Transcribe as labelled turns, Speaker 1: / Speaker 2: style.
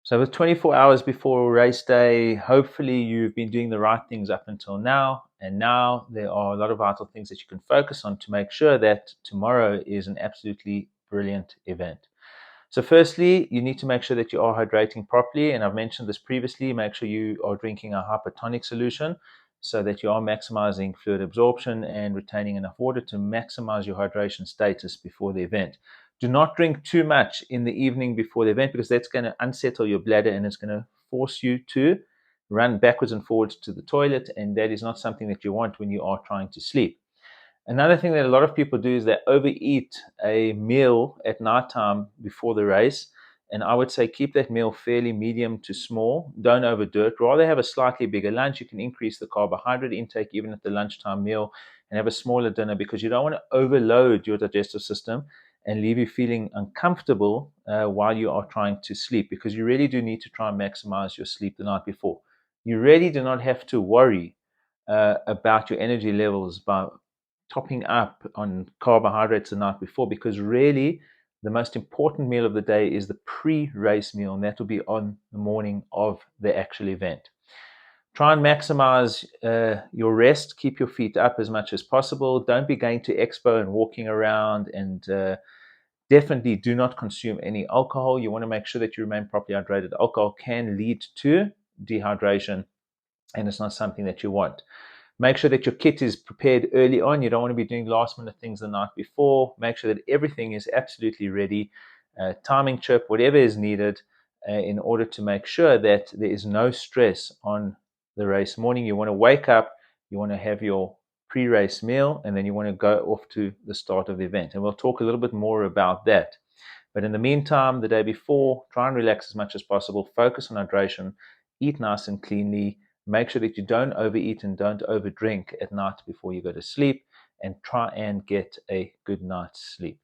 Speaker 1: So with 24 hours before race day, hopefully you've been doing the right things up until now. And now there are a lot of vital things that you can focus on to make sure that tomorrow is an absolutely brilliant event. So firstly, you need to make sure that you are hydrating properly. And I've mentioned this previously, make sure you are drinking a hypertonic solution so that you are maximizing fluid absorption and retaining enough water to maximize your hydration status before the event. Do not drink too much in the evening before the event because that's going to unsettle your bladder and it's going to force you to run backwards and forwards to the toilet. And that is not something that you want when you are trying to sleep. Another thing that a lot of people do is they overeat a meal at nighttime before the race. And I would say keep that meal fairly medium to small. Don't overdo it. Rather have a slightly bigger lunch. You can increase the carbohydrate intake even at the lunchtime meal and have a smaller dinner because you don't want to overload your digestive system and leave you feeling uncomfortable while you are trying to sleep, because you really do need to try and maximize your sleep the night before. You really do not have to worry about your energy levels by topping up on carbohydrates the night before, because really the most important meal of the day is the pre-race meal, and that will be on the morning of the actual event. Try and maximize your rest. Keep your feet up as much as possible. Don't be going to expo and walking around, and definitely do not consume any alcohol. You want to make sure that you remain properly hydrated. Alcohol can lead to dehydration, and it's not something that you want. Make sure that your kit is prepared early on. You don't want to be doing last minute things the night before. Make sure that everything is absolutely ready. Timing chip, whatever is needed in order to make sure that there is no stress on the race morning. You want to wake up, you want to have your pre-race meal, and then you want to go off to the start of the event. And we'll talk a little bit more about that. But in the meantime, the day before, try and relax as much as possible. Focus on hydration. Eat nice and cleanly. Make sure that you don't overeat and don't overdrink at night before you go to sleep, and try and get a good night's sleep.